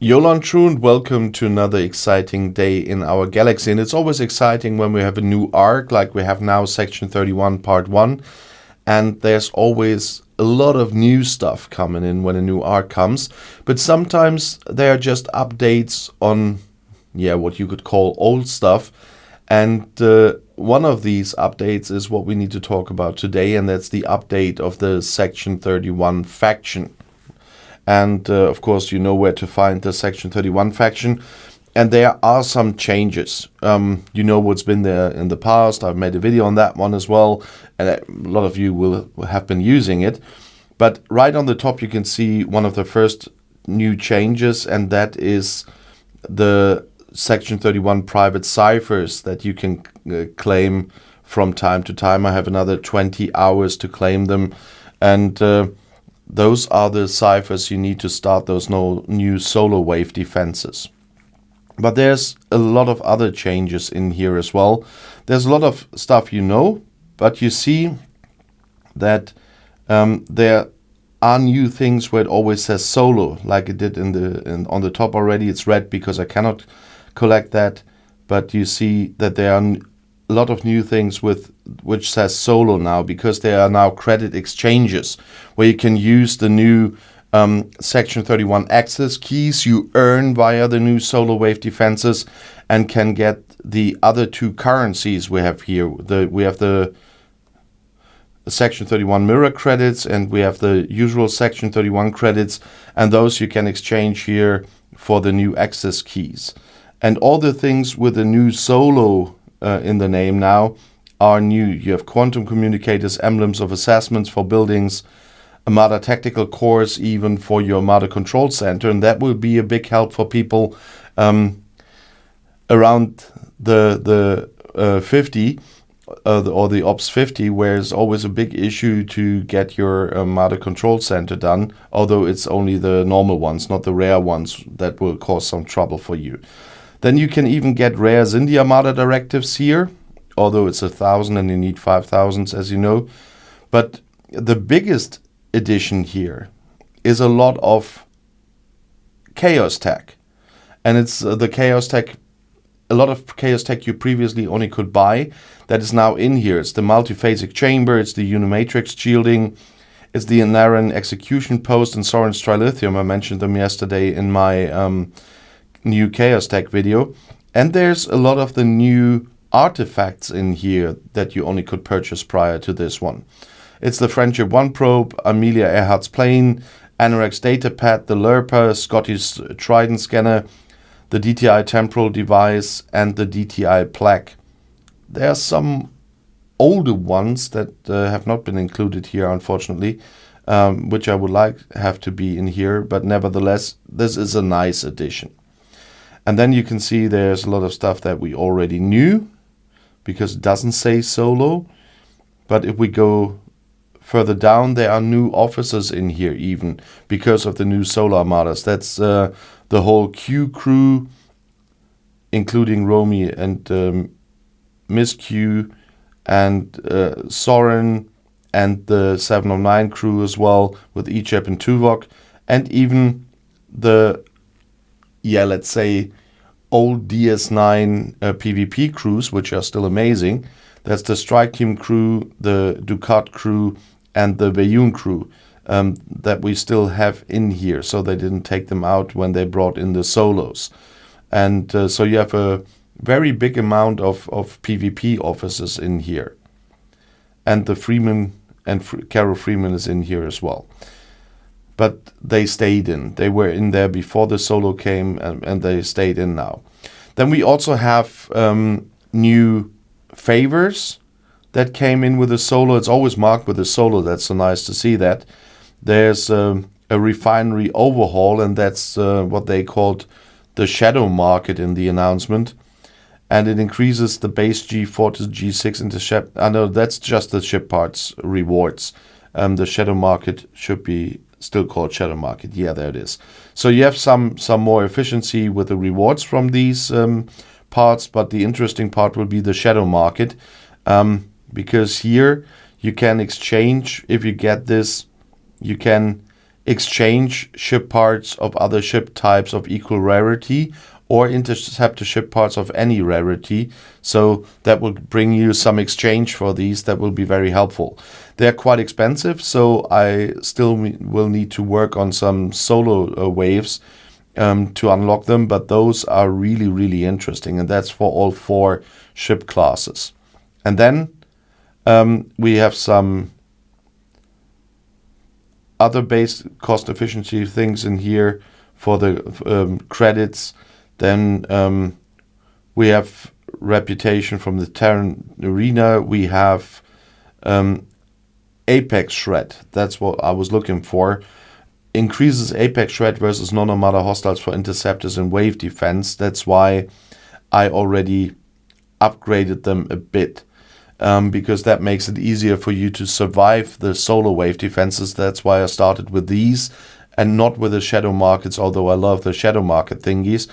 Jolan True, and welcome to another exciting day in our galaxy. And it's always exciting when we have a new arc, like we have now Section 31 Part 1. And there's always a lot of new stuff coming in when a new arc comes. But sometimes they are just updates on, what you could call old stuff. And one of these updates is what we need to talk about today, and that's the update of the Section 31 faction. And of course, you know where to find the Section 31 faction. And there are some changes. You know what's been there in the past. I've made a video on that one as well. And a lot of you will have been using it. But right on the top, you can see one of the first new changes. And that is the Section 31 private ciphers that you can claim from time to time. I have another 20 hours to claim them. And those are the ciphers you need to start those new solar wave defenses. But there's a lot of other changes in here as well. There's a lot of stuff you know, but you see that there are new things where it always says solo, like it did on the top already. It's red because I cannot collect that, but you see that there are a lot of new things which says solo now, because there are now credit exchanges where you can use the new Section 31 access keys you earn via the new solar wave defenses, and can get the other two currencies we have here. We have the Section 31 mirror credits, and we have the usual Section 31 credits, and those you can exchange here for the new access keys. And all the things with the new solo in the name now are new. You have quantum communicators, emblems of assessments for buildings, Armada tactical cores, even for your Armada control center, and that will be a big help for people around the 50 or the Ops 50, where it's always a big issue to get your Armada control center done, although it's only the normal ones, not the rare ones, that will cause some trouble for you. Then you can even get rares in the Armada directives here, although it's 1,000 and you need 5,000, as you know. But the biggest addition here is a lot of chaos tech. And it's the chaos tech, a lot of chaos tech you previously only could buy, that is now in here. It's the multiphasic chamber, it's the Unimatrix shielding, it's the Anaran execution post, and Sorin's trilithium. I mentioned them yesterday in my new chaos tech video. And there's a lot of the new artifacts in here that you only could purchase prior to this one. It's the Friendship 1 probe, Amelia Earhart's plane, Anorex datapad, the Lerpa, Scotty's Trident scanner, the DTI temporal device, and the DTI plaque. There are some older ones that have not been included here, unfortunately, which I would have to be in here, but nevertheless, this is a nice addition. And then you can see there's a lot of stuff that we already knew, because it doesn't say solo. But if we go further down, there are new officers in here even, because of the new solar armadas. That's the whole Q crew, including Romy and Miss Q, and Soren, and the 709 crew as well, with Egypt and Tuvok, and even the let's say old DS9 PvP crews, which are still amazing. That's the Strike Team crew, the Ducat crew, and the Veyun crew that we still have in here. So they didn't take them out when they brought in the solos. And so you have a very big amount of PvP officers in here. And the Freeman and Carol Freeman is in here as well. But they stayed in. They were in there before the solo came, and they stayed in now. Then we also have new favors that came in with the solo. It's always marked with the solo. That's so nice to see that. There's a refinery overhaul, and that's what they called the shadow market in the announcement. And it increases the base G4 to G6 into ship. I know that's just the ship parts rewards. The shadow market should be still called shadow market. Yeah, there it is. So you have some more efficiency with the rewards from these parts, but the interesting part will be the shadow market, because here you can exchange. If you get this, you can exchange ship parts of other ship types of equal rarity, or intercept the ship parts of any rarity. So that will bring you some exchange for these. That will be very helpful. They're quite expensive, so I still will need to work on some solo waves to unlock them, but those are really, really interesting, and that's for all 4 ship classes. And then we have some other base cost efficiency things in here for the credits. Then we have reputation from the Terran arena. We have Apex Shred. That's what I was looking for. Increases Apex Shred versus non-armada hostiles for interceptors and wave defense. That's why I already upgraded them a bit, because that makes it easier for you to survive the solo wave defenses. That's why I started with these and not with the shadow markets, although I love the shadow market thingies.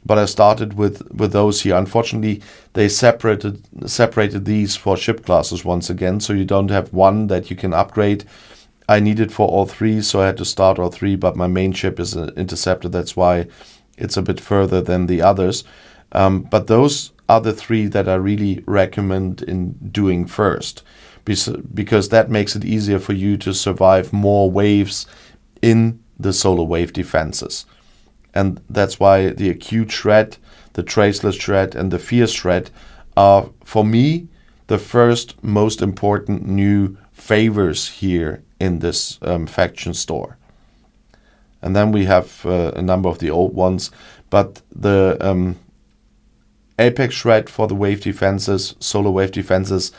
But I started with those here. Unfortunately, they separated these for ship classes once again, so you don't have one that you can upgrade. I need it for all 3, so I had to start all 3, but my main ship is an interceptor. That's why it's a bit further than the others. But those are the 3 that I really recommend in doing first, because that makes it easier for you to survive more waves in the solo wave defenses. And that's why the acute shred, the traceless shred, and the fierce shred are, for me, the first most important new favors here in this faction store. And then we have a number of the old ones, but the Apex Shred for the wave defenses, solo wave defenses,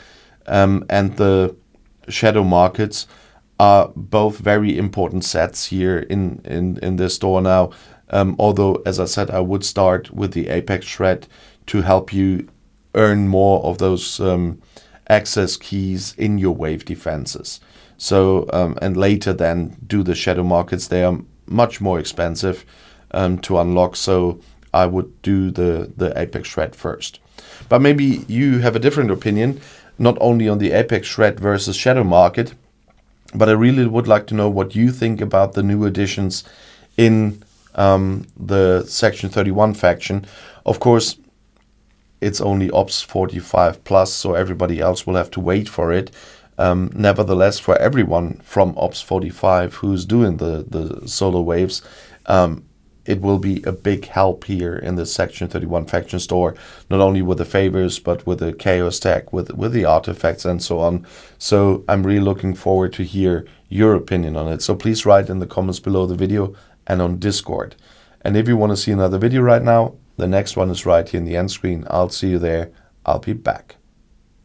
and the shadow markets are both very important sets here in this store now. Although, as I said, I would start with the Apex Shred to help you earn more of those access keys in your wave defenses. So, and later then do the shadow markets. They are much more expensive to unlock, so I would do the Apex Shred first. But maybe you have a different opinion, not only on the Apex Shred versus shadow market, but I really would like to know what you think about the new additions in the Section 31 faction. Of course, it's only Ops 45 plus, so everybody else will have to wait for it. Nevertheless, for everyone from Ops 45 who's doing the solo waves, it will be a big help here in the Section 31 faction store, not only with the favors, but with the chaos tech, with the artifacts and so on. So I'm really looking forward to hear your opinion on it. So please write in the comments below the video and on Discord. And if you want to see another video right now, the next one is right here in the end screen. I'll see you there. I'll be back.